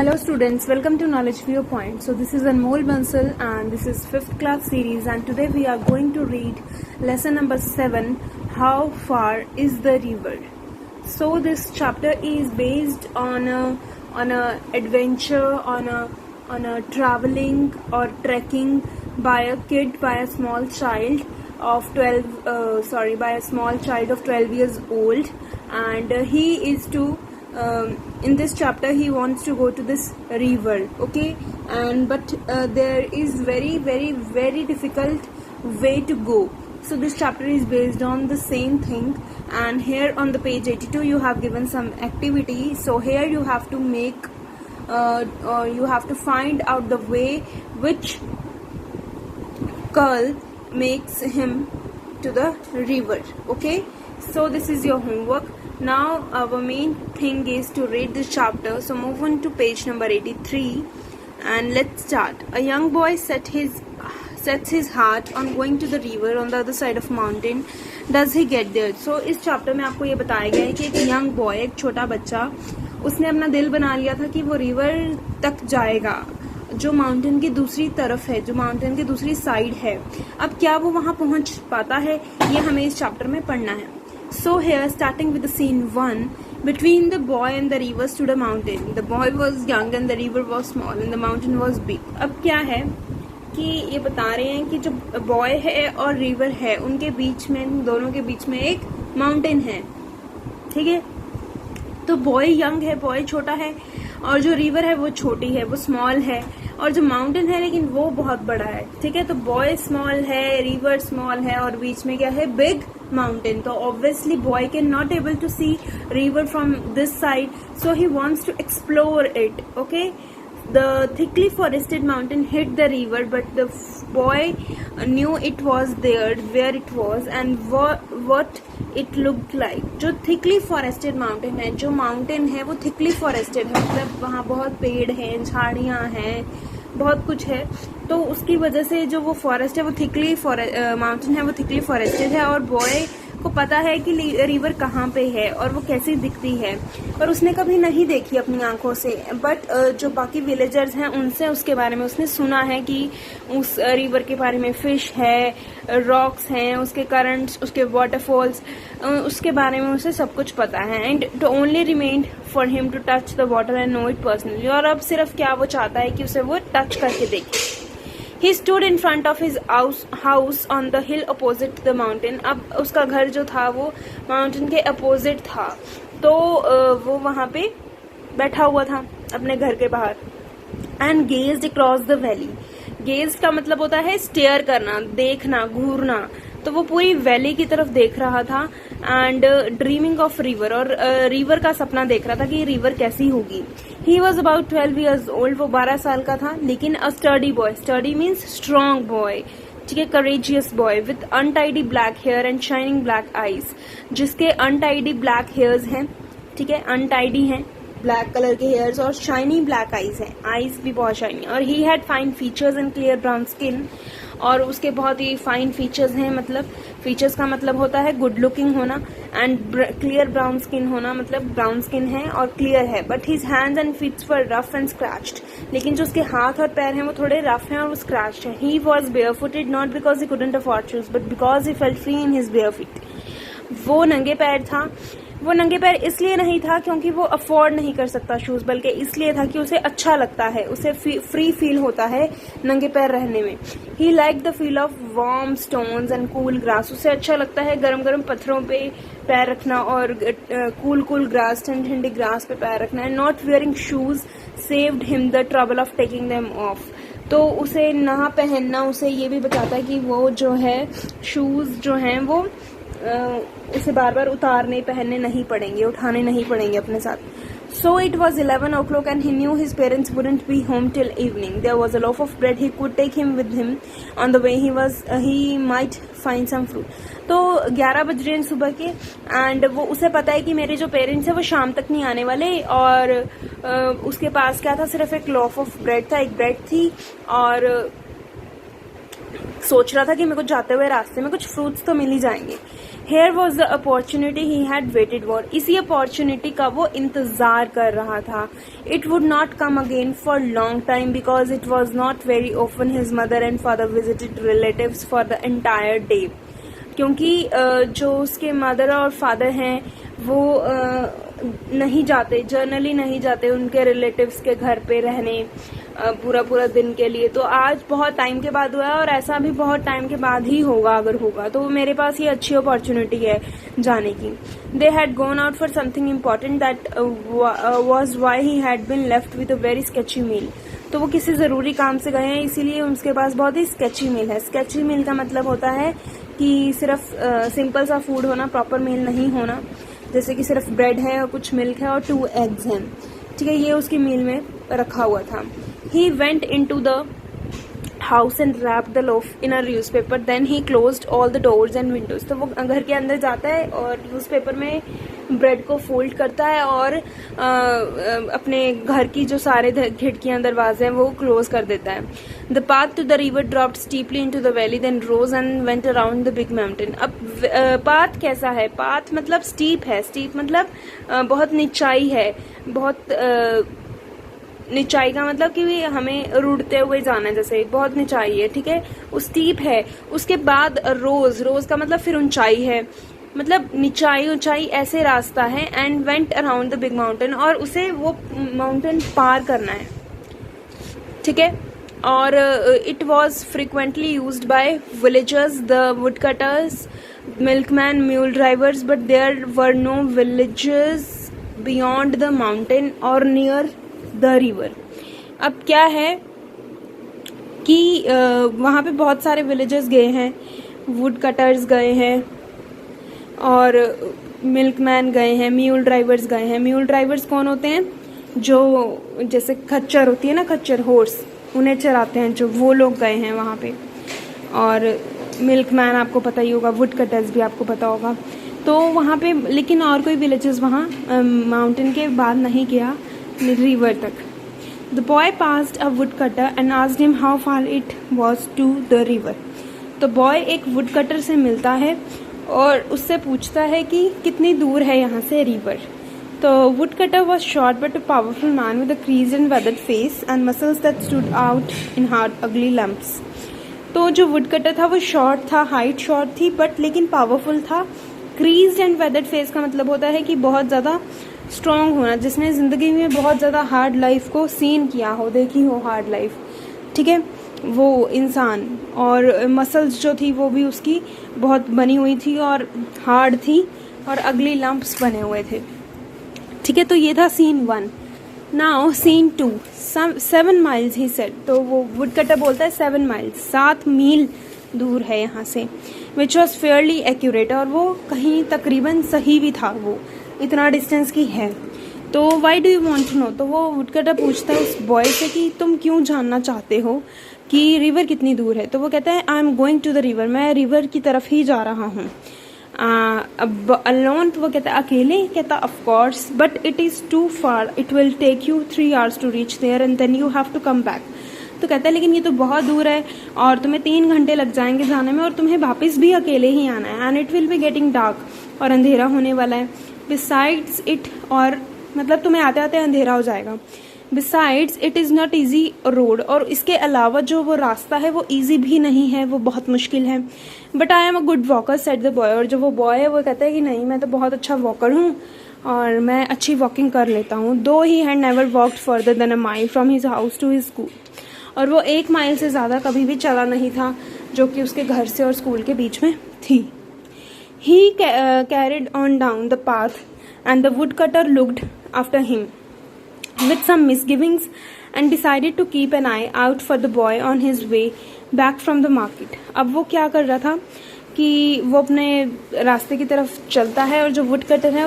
Hello students, welcome to Knowledge Viewpoint. So this is Anmol Bansal and this is 5th class series, and today we are going to read lesson number 7, How Far is the River? So this chapter is based on a adventure, on a traveling or trekking by a small child of 12 years old, and he is to in this chapter he wants to go to this river, okay, but there is very difficult way to go. So this chapter is based on the same thing, and here on the page 82 you have given some activity. So here you have to make you have to find out the way which Carl makes him to the river, okay. So this is your homework. Now our main thing is to read this chapter. So move on to page number 83 and let's start. A young boy sets his heart on going to the river on the other side of mountain. Does he get there? So इस chapter में आपको ये बताया गया है कि एक young boy, एक छोटा बच्चा, उसने अपना दिल बना लिया था कि वो river तक जाएगा जो माउंटेन की दूसरी तरफ है, जो माउंटेन की दूसरी साइड है. अब क्या वो वहां पहुंच पाता है, ये हमें इस चैप्टर में पढ़ना है. So here, starting with the scene 1, between the boy and the river stood a mountain. The boy was young and the river was small and the mountain was big. अब क्या है कि ये बता रहे हैं कि जो बॉय है और रिवर है उनके बीच में, दोनों के बीच में एक माउंटेन है, ठीक है. तो बॉय यंग है, बॉय छोटा है, और जो रिवर है वो छोटी है, वो स्मॉल है, और जो माउंटेन है लेकिन वो बहुत बड़ा है, ठीक है. तो बॉय स्मॉल है, रिवर स्मॉल है, और बीच में क्या है, big mountain. So obviously boy cannot able to see river from this side, so he wants to explore it, okay. The thickly forested mountain hid the river, but the boy knew it was there, where it was and what it looked like. जो thickly forested mountain है, जो mountain है वो thickly forested है, मतलब वहाँ बहुत पेड़ हैं, झाड़ियाँ हैं, बहुत कुछ है. तो उसकी वजह से जो वो फॉरेस्ट है वो थिकली माउंटेन है वो थिकली फॉरेस्टेड है, और बॉय को पता है कि रिवर कहाँ पे है और वो कैसी दिखती है, पर उसने कभी नहीं देखी अपनी आंखों से. बट जो बाकी विलेजर्स हैं उनसे उसके बारे में उसने सुना है कि उस रिवर के बारे में फिश है, रॉक्स हैं, उसके करंट्स, उसके वाटरफॉल्स, उसके बारे में उसे सब कुछ पता है. And to only remain for him to touch the water and know it personally. और अब सिर्फ क्या वो चाहता है कि उसे वो टच करके देखे. He stood in front of his house on the hill opposite the mountain. अब उसका घर जो था वो माउंटेन के अपोजिट था, तो वो वहाँ पे बैठा हुआ था अपने घर के बाहर. And gazed across the valley. Gazed का मतलब होता है स्टेयर करना, देखना, घूरना. तो वो पूरी वैली की तरफ देख रहा था. एंड ड्रीमिंग ऑफ रिवर, और रिवर का सपना देख रहा था कि रिवर कैसी होगी. He was about 12 years old. वो 12 साल का था, लेकिन a sturdy boy. Sturdy means strong boy, ठीक है, courageous boy with untidy black hair and shining black eyes. जिसके अनटाइडी ब्लैक हेयर्स हैं, ठीक है, अनटाइडी हैं, ब्लैक कलर के हेयर्स, और शाइनी ब्लैक आईज हैं, आईज भी बहुत शाइनी. और he had fine features and clear brown skin, और उसके बहुत ही फाइन फीचर्स हैं, मतलब फीचर्स का मतलब होता है गुड लुकिंग होना, एंड क्लियर ब्राउन स्किन होना मतलब ब्राउन स्किन है और क्लियर है. But his hands and feets were rough and scratched. लेकिन जो उसके हाथ और पैर हैं वो थोड़े रफ हैं और स्क्रैच्ड हैं. He was बेयरफुटेड not because he couldn't afford shoes but because he felt free in his bare feet. वो नंगे पैर था. वो नंगे पैर इसलिए नहीं था क्योंकि वो अफोर्ड नहीं कर सकता शूज, बल्कि इसलिए था कि उसे अच्छा लगता है, उसे फ्री फील होता है नंगे पैर रहने में. He like the feel of warm stones and cool grass. उसे अच्छा लगता है गरम गरम पत्थरों पे पैर रखना और कूल ग्रास, ठंडी ग्रास पे पैर रखना. And not wearing shoes saved him the trouble of taking them of. तो उसे ना पहनना उसे ये भी बताता है कि वो जो है शूज जो हैं वो उसे बार बार उतारने पहनने नहीं पड़ेंगे, उठाने नहीं पड़ेंगे अपने साथ. So it was 11 o'clock and he knew his parents wouldn't be home till evening. There was a loaf of bread he could take him with him on the way. He might find some fruit. तो 11 बज रहे हैं सुबह के, and वो उसे पता है कि मेरे जो पेरेंट्स हैं वो शाम तक नहीं आने वाले, और उसके पास क्या था, सिर्फ एक लॉफ ऑफ ब्रेड था, एक ब्रेड थी, और सोच रहा था कि मेरे को जाते हुए रास्ते में कुछ फ्रूट्स तो मिल ही जाएंगे. Here was the opportunity he had waited for. इसी अपॉर्चुनिटी का वो इंतजार कर रहा था. It would not come again for long time because it was not very often his mother and father visited relatives for the entire day. क्योंकि जो उसके मदर और फादर हैं वो नहीं जाते, जनरली नहीं जाते उनके रिलेटिव्स के घर पे रहने पूरा दिन के लिए. तो आज बहुत टाइम के बाद हुआ है और ऐसा भी बहुत टाइम के बाद ही होगा अगर होगा. तो मेरे पास ये अच्छी अपॉर्चुनिटी है जाने की. They had gone out for something important that was why he had been left with a very sketchy meal. तो वो किसी जरूरी काम से गए हैं, इसीलिए उसके पास बहुत ही स्केची मील है. स्केची मील का मतलब होता है कि सिर्फ सिंपल सा फूड होना, प्रॉपर मील नहीं होना. जैसे कि सिर्फ ब्रेड है और कुछ मिल्क है और 2 एग्स हैं. ठीक है, ये उसकी मील में रखा हुआ था. He went into the house and wrapped the loaf in a newspaper. Then he closed all the doors and windows. तो वो घर के अंदर जाता है और न्यूज़पेपर में ब्रेड को फोल्ड करता है और अपने घर की जो सारे खिड़कियां दरवाजे हैं वो क्लोज कर देता है. The path to the river dropped steeply into the valley, then rose and went around the big mountain. अब पाथ कैसा है? पाथ मतलब स्टीप है. स्टीप मतलब बहुत निचाई है. बहुत निचाई का मतलब कि हमें रुड़ते हुए जाना है, जैसे बहुत निचाई है. ठीक है, वो स्टीप है. उसके बाद रोज, रोज का मतलब फिर ऊंचाई है, मतलब निचाई ऊंचाई ऐसे रास्ता है. And went around the big mountain, और उसे वो माउंटेन पार करना है. ठीक है, और it was frequently used by villagers, the wood cutters, milkman, mule drivers, but there were no villages beyond the mountain or near the river. अब क्या है कि वहाँ पे बहुत सारे विलेजर्स गए हैं, वुड कटर्स गए हैं और मिल्कमैन गए हैं, म्यूल ड्राइवर्स गए हैं. म्यूल ड्राइवर्स कौन होते हैं? जो जैसे खच्चर होती है ना, खच्चर हॉर्स, उन्हें चराते हैं जो, वो लोग गए हैं वहाँ पे. और मिल्कमैन आपको पता ही होगा, वुड कटर्स भी आपको पता होगा. तो वहाँ पे लेकिन और कोई विलेजेस वहाँ माउंटेन के बाद नहीं गया, रिवर तक. The boy passed a wood cutter and asked him how far it was to the river. तो बॉय एक वुड कटर से मिलता है और उससे पूछता है कि कितनी दूर है यहाँ से रिवर. तो would cutter was short but a powerful man with a creased and weathered face and muscles that stood out in hard अगली लम्प्स. तो जो वुड कटर था वो शॉर्ट था, हाइट शॉर्ट थी, बट लेकिन पावरफुल था. क्रीज्ड एंड वेदर्ड फेस का मतलब होता है कि बहुत ज़्यादा स्ट्रॉन्ग होना, जिसने जिंदगी में बहुत ज़्यादा हार्ड लाइफ को सीन किया हो, देखी हो हार्ड लाइफ. ठीक है, वो इंसान. और मसल्स जो थी वो भी उसकी बहुत बनी हुई थी और हार्ड थी और अगली लंप्स बने हुए थे. ठीक है, तो ये था scene 1. Now scene 2, 7 miles he said. तो वो वुड कटर बोलता है 7 miles, 7 मील दूर है यहाँ से. विच वॉज फेयरली एक्यूरेट, और वो कहीं तकरीबन सही भी था, वो इतना डिस्टेंस की है. तो why do you want to know. तो वो वुड कटर पूछता है उस बॉय से कि तुम क्यों जानना चाहते हो कि रिवर कितनी दूर है. तो वो कहता है I am going to the river, मैं रिवर की तरफ ही जा रहा हूँ. अब अलोन, तो वो कहता है अकेले. कहता of course, but it is too far, it will take you 3 hours to reach there and then you have to come back. तो कहता है लेकिन ये तो बहुत दूर है और तुम्हें 3 घंटे लग जाएंगे जाने में और तुम्हें वापस भी अकेले ही आना है. And it will be getting dark, और अंधेरा होने वाला है. बिसाइड्स इट, और मतलब तुम्हें आते आते अंधेरा हो जाएगा. Besides it is not easy road, और इसके अलावा जो वो रास्ता है वो ईजी भी नहीं है, वो बहुत मुश्किल है. But I am a good walker said the boy. और जो वो बॉय है वो कहता है कि नहीं, मैं तो बहुत अच्छा वॉकर हूँ और मैं अच्छी वॉकिंग कर लेता हूँ. Though he had never walked further than a mile from his house to his school. और वो 1 माइल से ज़्यादा कभी भी चला नहीं था जो कि उसके घर से और स्कूल के बीच में थी. He carried on down the path and the woodcutter looked after him with some misgivings and decided to keep an eye out for the boy on his way back from the market. अब वो क्या कर रहा था कि वो अपने रास्ते की तरफ चलता है और जो वुड कटर है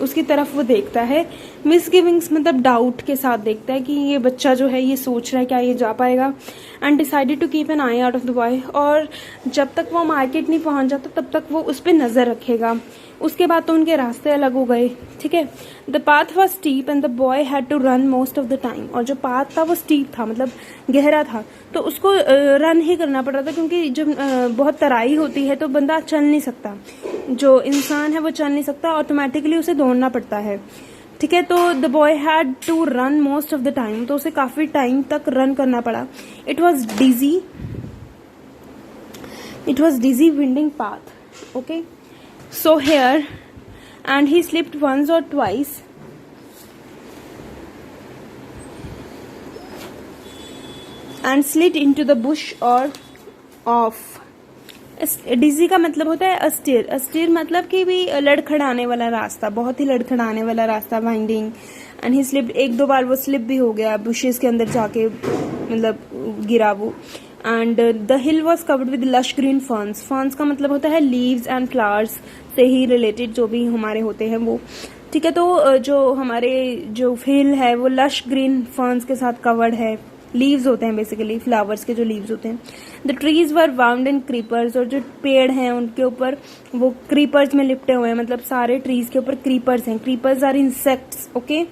उसकी तरफ वो देखता है मिसगिविंग्स मतलब डाउट के साथ देखता है कि ये बच्चा जो है ये सोच रहा है क्या ये जा पाएगा, and decided to keep an eye out of the boy, और जब तक वो मार्केट नहीं पहुंच जाता तब तक वो उस पर नजर रखेगा। उसके बाद तो उनके रास्ते अलग हो गए, ठीक है। The path was steep and the boy had to run most of the time, और जो पाथ था वो स्टीप था मतलब गहरा था, तो उसको रन ही करना पड़ रहा था, क्योंकि जब बहुत तराई होती है तो बंदा चल नहीं सकता, जो इंसान है वो चल नहीं सकता, ऑटोमेटिकली उसे दौड़ना पड़ता है, ठीक है। तो the boy had to run most of the time, तो उसे काफी टाइम तक रन करना पड़ा। It was dizzy winding path, okay. So here and he slipped once और twice and slid into the bush और ऑफ। डिजी का मतलब होता है अस्टीर, अस्टीर मतलब कि भी लड़खड़ाने वाला रास्ता, बहुत ही लड़खड़ाने वाला रास्ता, वाइंडिंग। एंड ही स्लिप, एक दो बार वो स्लिप भी हो गया, बुशेस के अंदर जाके मतलब गिरा वो। And the hill was covered with lush green ferns, ferns का मतलब होता है लीव्स एंड फ्लावर्स से ही रिलेटेड जो भी हमारे होते हैं वो, ठीक है। तो जो हमारे जो हिल है वो लश ग्रीन फर्न्स के साथ कवर्ड है, लीव्स होते हैं बेसिकली, फ्लावर्स के जो लीव्स होते हैं। The trees were wound in creepers, और जो पेड़ हैं उनके ऊपर वो क्रीपर्स में लिपटे हुए हैं, मतलब सारे ट्रीज के ऊपर क्रीपर्स हैं। क्रीपर्स आर इंसेक्ट्स, ओके,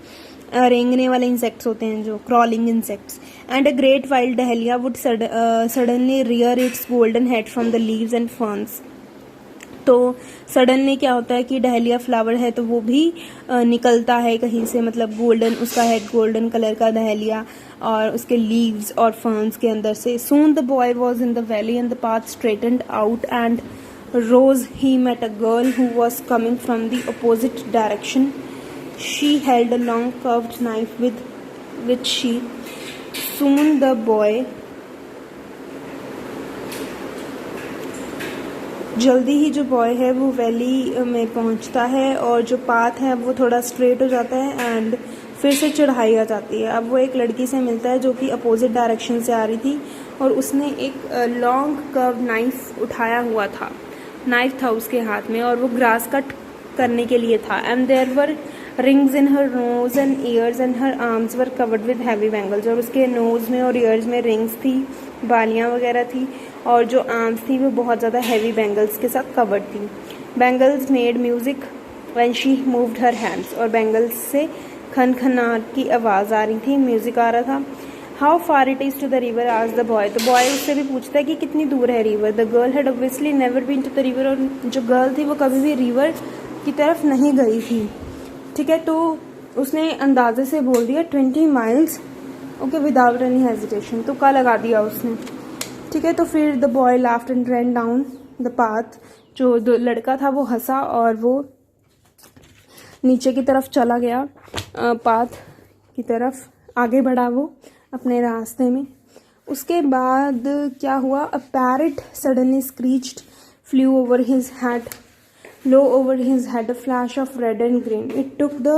रेंगने वाले इंसेक्ट्स होते हैं जो crawling insects. And a great wild dahlia would suddenly rear it's golden head from the leaves and ferns. तो सडनली क्या होता है कि डहलिया फ्लावर है तो वो भी निकलता है कहीं से, मतलब गोल्डन, उसका हेड गोल्डन कलर का डहलिया और उसके लीव्स और फर्न्स के अंदर से। Soon the boy was in the valley and the path straightened out and rose he met a girl who was coming from the opposite direction. She held a long curved knife with which she soon the boy, जल्दी ही जो boy है वो valley में पहुंचता है, और जो पाथ है वो थोड़ा स्ट्रेट हो जाता है एंड फिर से चढ़ाई आ जाती है। अब वो एक लड़की से मिलता है जो कि अपोजिट डायरेक्शन से आ रही थी, और उसने एक लॉन्ग कर्व नाइफ उठाया हुआ था, नाइफ था उसके हाथ में, और वो ग्रास कट करने के लिए था। And there were rings in her nose and ears and her arms were covered with heavy bangles, और उसके नोज में और ईयर्स में रिंग्स थी, बालियां वगैरह थी, और जो आर्म्स थी वो बहुत ज़्यादा हैवी बैंगल्स के साथ कवर्ड थी। Bangles made music when she moved her hands, और बैंगल्स से खनखनाट की आवाज़ आ रही थी, म्यूजिक आ रहा था। How far it is to the river आज द बॉय, तो बॉय उससे भी पूछता है कि कितनी दूर है river. The girl had obviously never been to the river, और जो गर्ल थी वो कभी भी रिवर की तरफ नहीं गई थी, ठीक है। तो उसने अंदाजे से बोल दिया 20 miles, okay, without any hesitation, तो का लगा दिया उसने, ठीक है। तो फिर the boy laughed and run down the path, जो लड़का था वो हंसा और वो नीचे की तरफ चला गया, पाथ की तरफ आगे बढ़ा वो अपने रास्ते में। उसके बाद क्या हुआ, a parrot suddenly screeched, flew over his head, low over his head, a flash of red and green. It took the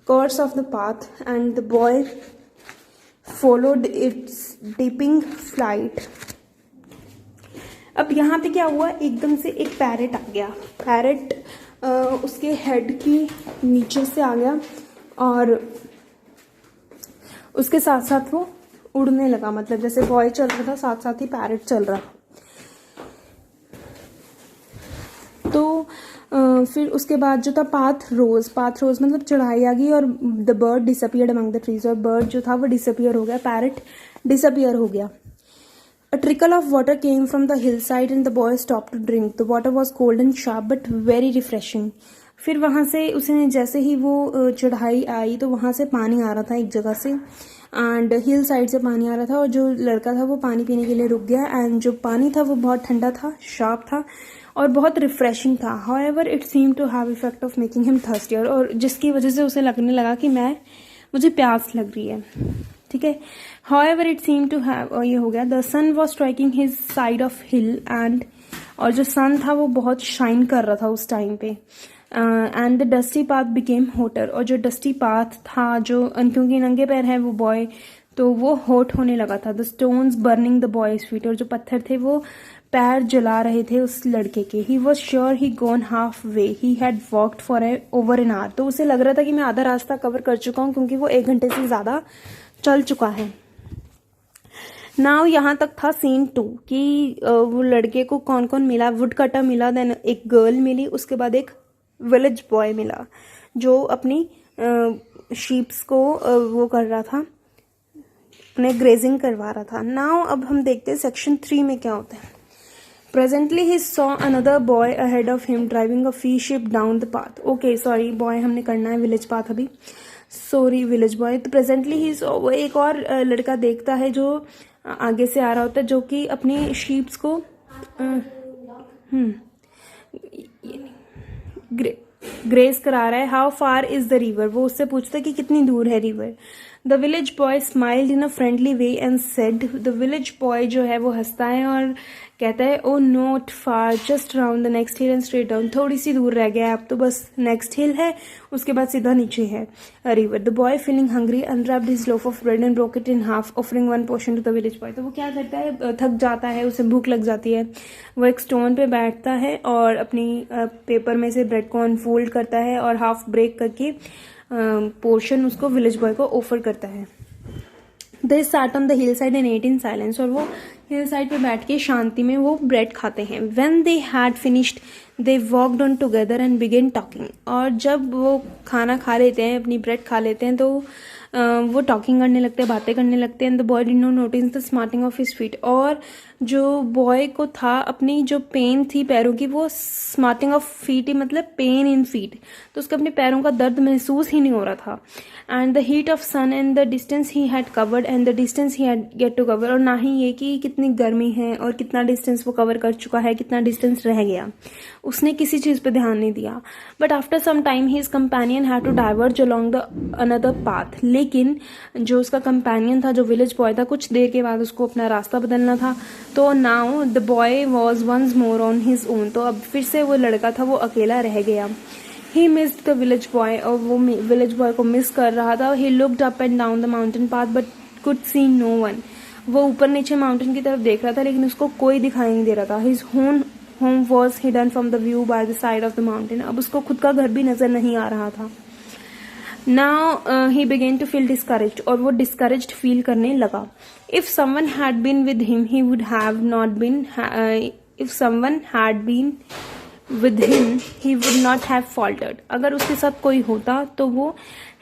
course of the path and the boy followed its dipping flight. अब यहाँ पे क्या हुआ, एकदम से एक parrot आ गया, parrot उसके हेड की नीचे से आ गया और उसके साथ साथ वो उड़ने लगा, मतलब जैसे बॉय चल रहा था साथ साथ ही पैरेट चल रहा। तो फिर उसके बाद जो था पाथ रोज मतलब चढ़ाई आ गई, और the bird disappeared among the trees, और बर्ड जो था वो डिसअपियर हो गया, पैरेट डिसअपियर हो गया। A trickle of water came from the hill side and the boy stop to drink, the water was cold and sharp but very refreshing. फिर वहां से उसने जैसे ही वो चढ़ाई आई तो वहां से पानी आ रहा था एक जगह से, एंड हिल साइड से पानी आ रहा था, और जो लड़का था वो पानी पीने के लिए रुक गया, एंड जो पानी था वो बहुत ठंडा था, शार्प था और बहुत रिफ्रेशिंग था। However it seem to have effect of making him thirstier, और जिसकी वजह से उसे लगने लगा कि मुझे प्यास लग रही है, ठीक है। However it seem to have, और ये हो गया। The sun was striking his side of hill and, और जो सन था वो बहुत शाइन कर रहा था उस टाइम पे, and the dusty path became voter, और जो डस्टी पाथ था, जो क्योंकि नंगे पैर है वो बॉय, तो वो हॉट होने लगा था। The stones burning the boys feet, और जो पत्थर थे वो पैर जला रहे थे उस लड़के के। He was sure he gone half way, he had walked for over an hour. तो उसे लग रहा था कि मैं आधा रास्ता कवर कर चुका हूँ, क्योंकि वो 1 घंटे से ज़्यादा चल चुका है। नाउ यहाँ तक था सीन 2 कि वो लड़के को कौन कौन मिला। वुड कटर मिला, देन एक गर्ल मिली, उसके बाद एक विलेज बॉय मिला जो अपनी शीप्स को वो कर रहा था, उन्हें ग्रेजिंग करवा रहा था। नाउ अब हम देखते हैं सेक्शन 3 में क्या होता है। Presently he saw another boy ahead of him driving a fish down the path. Okay sorry, boy हमने करना है, विलेज पाथ अभी, सॉरी विलेज बॉय। तो प्रेजेंटली ही सॉ, वो एक और लड़का देखता है जो आगे से आ रहा होता है, जो कि अपनी शीप्स को ग्रेस करा रहा है। How far is the river, वो उससे पूछता है कि कितनी दूर है river. The village boy smiled in a friendly way and said, the village boy जो है वो हंसता है और कहता है, oh not far, just round the next hill and straight down, थोड़ी सी दूर रह गया है, अब तो बस नेक्स्ट हिल है, उसके बाद सीधा नीचे है river. The boy feeling hungry unwrapped his loaf of bread and broke it in half, offering 1 portion to the village boy. तो वो क्या करता है, थक जाता है, उसे भूख लग जाती है, वो एक स्टोन पे बैठता है और अपनी पेपर में से ब्रेड को अनफोल्ड करता है और हाफ ब्रेक करके पोर्शन उसको विलेज बॉय को ऑफर करता है। They sat on the hill side and ate in silence, और वो हिल साइड पे बैठ के शांति में वो ब्रेड खाते हैं। When they had finished they walked on together and began talking, और जब वो खाना खा लेते हैं, अपनी ब्रेड खा लेते हैं, तो वो टॉकिंग करने लगते हैं, बातें करने लगते हैं। The boy did not notice the smarting of his feet, और जो बॉय को था अपनी जो पेन थी पैरों की, वो स्मार्टिंग ऑफ फीट ही मतलब पेन इन फीट, तो उसको अपने पैरों का दर्द महसूस ही नहीं हो रहा था। And the heat of sun and the distance he had covered and the distance he had get to cover, और ना ही ये कि कितनी गर्मी है और कितना डिस्टेंस वो कवर कर चुका है, कितना डिस्टेंस रह गया, उसने किसी चीज पे ध्यान नहीं दिया। But after some time his companion had to diverge along the another path, लेकिन जो उसका कंपेनियन था, जो विलेज बॉय था, कुछ देर के बाद उसको अपना रास्ता बदलना था। तो now the boy was once more on his own, तो अब फिर से वो लड़का था वो अकेला रह गया। He missed the village boy, और वो विलेज बॉय को मिस कर रहा था। He looked up and down the mountain path but could see no one, वो ऊपर नीचे माउंटेन की तरफ देख रहा था लेकिन उसको कोई दिखाई नहीं दे रहा था। His home was hidden from the view by the side of the mountain, अब उसको खुद का घर भी नजर नहीं आ रहा था। Now he began to feel discouraged, और वो डिस्करेज्ड फील करने लगा। If someone had been with him he would have not been, if someone had been with him he would not have faltered, अगर उसके साथ कोई होता तो वो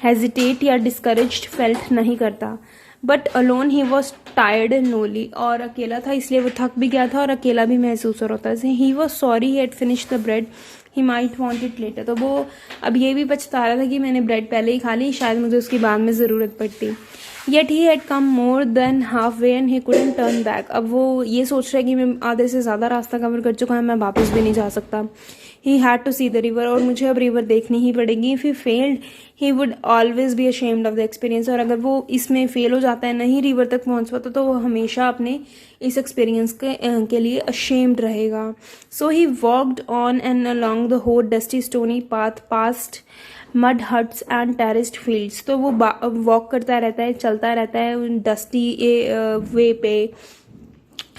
हेजिटेट या डिस्करेज्ड फेल्ट नहीं करता। But alone he was tired and lonely, और अकेला था इसलिए वो थक भी गया था और अकेला भी महसूस हो रहा था। He was sorry he had finished the bread, he might want it later, तो वो अब ये भी पछता रहा था कि मैंने ब्रेड पहले ही खा ली, शायद मुझे उसकी बाद में ज़रूरत पड़ती। Yet he had come more than half way and he couldn't turn back, अब वो ये सोच रहा है कि मैं आधे से ज़्यादा रास्ता कवर कर चुका है, मैं वापस भी नहीं जा सकता। He had to see the river, और मुझे अब रिवर देखनी ही पड़ेगी। If he failed he would always be ashamed of the experience, और अगर वो इसमें फेल हो जाता है, नहीं रिवर तक पहुंच पाता, तो वो हमेशा अपने इस एक्सपीरियंस के लिए अशेम्ड रहेगा। So he walked on and along the whole dusty stony path past mud huts and terraced fields, तो वो वॉक करता रहता है, चलता रहता है डस्टी वे पे,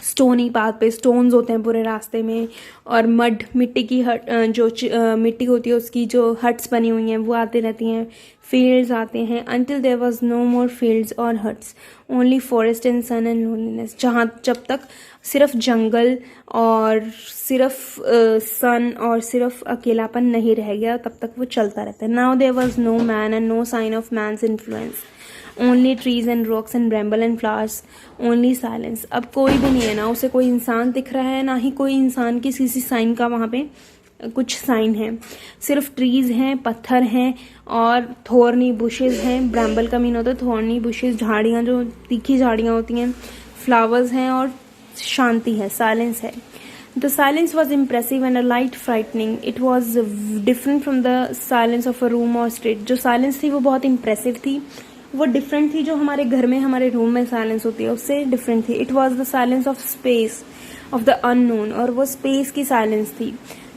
स्टोनी पाथ पे, स्टोन्स होते हैं पूरे रास्ते में, और मड मिट्टी की हट, जो मिट्टी होती है उसकी जो हट्स बनी हुई हैं वो आती रहती हैं, फील्ड्स आते हैं। Until there was no more fields और huts, only forest and sun and loneliness, जहाँ जब तक सिर्फ जंगल और सिर्फ सन और सिर्फ अकेलापन नहीं रह गया, तब तक वो चलता रहता है। Now there was no man and no sign of man's influence, only trees and rocks and bramble and flowers, only silence, अब कोई भी नहीं है, ना उसे कोई इंसान दिख रहा है, ना ही कोई इंसान की किसी साइन का वहाँ पे कुछ साइन है, सिर्फ ट्रीज हैं, पत्थर हैं और थोर्नी बुशेज हैं। ब्रैम्बल का मीन होता है थोर्नी बुशेज, झाड़ियाँ जो तीखी झाड़ियाँ होती हैं, फ्लावर्स हैं और शांति है, साइलेंस है। The silence was impressive and a light frightening. It was different from the silence of a room or street. जो silence थी वो बहुत impressive थी, वो different थी जो हमारे घर में हमारे रूम में silence होती है उससे different थी. It was the silence of space, of the unknown, और वो space की silence थी.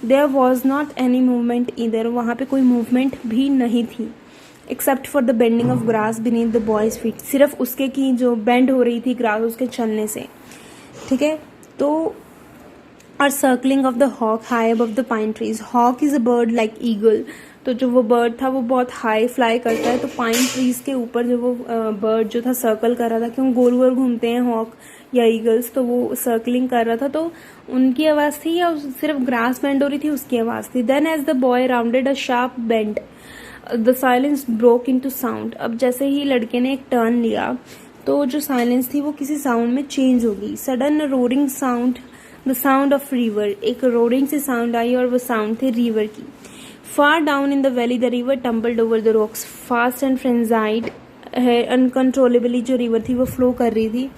There was not any movement either. वहाँ पे कोई movement भी नहीं थी. Except for the bending of grass beneath the boy's feet. सिर्फ उसके की जो bend हो रही थी grass उसके चलने से. ठीक है, तो और circling of the hawk high above the pine trees. Hawk is a bird like eagle. तो जो वो बर्ड था वो बहुत हाई फ्लाई करता है. तो पाइन ट्रीज के ऊपर जो वो बर्ड जो था सर्कल कर रहा था, क्यों गोल गोल घूमते हैं हॉक या ईगल्स, तो वो सर्कलिंग कर रहा था. तो उनकी आवाज थी या सिर्फ ग्रास बेंड हो रही थी, उसकी आवाज थी. Then as the boy rounded a sharp bend the silence broke into sound. अब जैसे ही लड़के ने एक टर्न लिया तो जो साइलेंस थी वो किसी साउंड में चेंज हो गई. Sudden roaring sound, the sound of river. एक रोरिंग से साउंड आई और वो साउंड थी रिवर की. Far down in the valley the river tumbled over the rocks fast and frenzied. Uncontrollably जो रिवर थी वो फ्लो कर रही थी,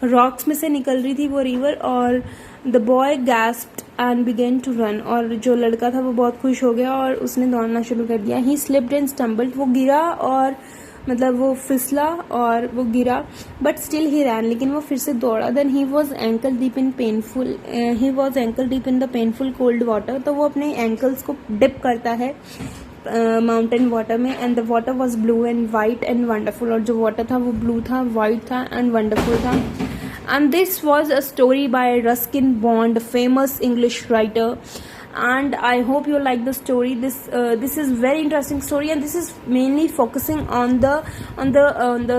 रॉक्स में से निकल रही थी वो रिवर. और the boy gasped and began to run. और जो लड़का था वो बहुत खुश हो गया और उसने दौड़ना शुरू कर दिया. ही स्लिप्ड एंड स्टम्बल्ड. वो गिरा और मतलब वो फिसला और वो गिरा, बट स्टिल ही रैन. लेकिन वो फिर से दौड़ा. Then he was ankle deep in the painful cold water. तो वो अपने एंकल्स को डिप करता है माउंटेन वाटर में. And the water was blue and white and wonderful. और जो वाटर था वो ब्लू था, वाइट था एंड वंडरफुल था. And this was a story by Ruskin Bond, famous English writer. And I hope you like the story. This is very interesting story, and this is mainly focusing on the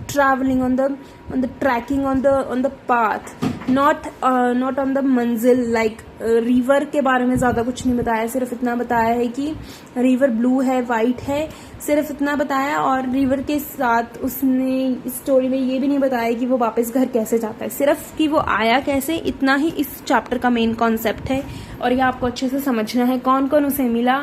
traveling, on the tracking, on the path, not on the manzil. Like river के बारे में ज्यादा कुछ नहीं बताया, सिर्फ इतना बताया है कि रिवर ब्लू है, वाइट है, सिर्फ इतना बताया. और रिवर के साथ उसने इस स्टोरी में ये भी नहीं बताया कि वो वापस घर कैसे जाता है, सिर्फ कि वो आया कैसे. इतना ही इस चैप्टर का मेन कॉन्सेप्ट है. और ये आपको अच्छे से समझना है, कौन कौन उसे मिला,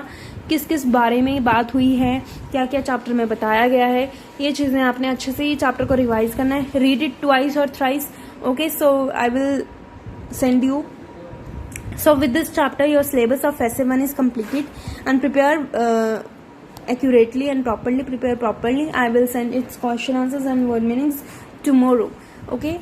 किस किस बारे में बात हुई है, क्या क्या चैप्टर में बताया गया है. ये चीजें आपने अच्छे से ये चैप्टर को रिवाइज करना है. रीड इट ट्वाइस और thrice. Okay, so I will send you. So with this chapter your syllabus of essay 1 is completed, and prepare accurately and properly. I will send its question answers and word meanings tomorrow. Okay.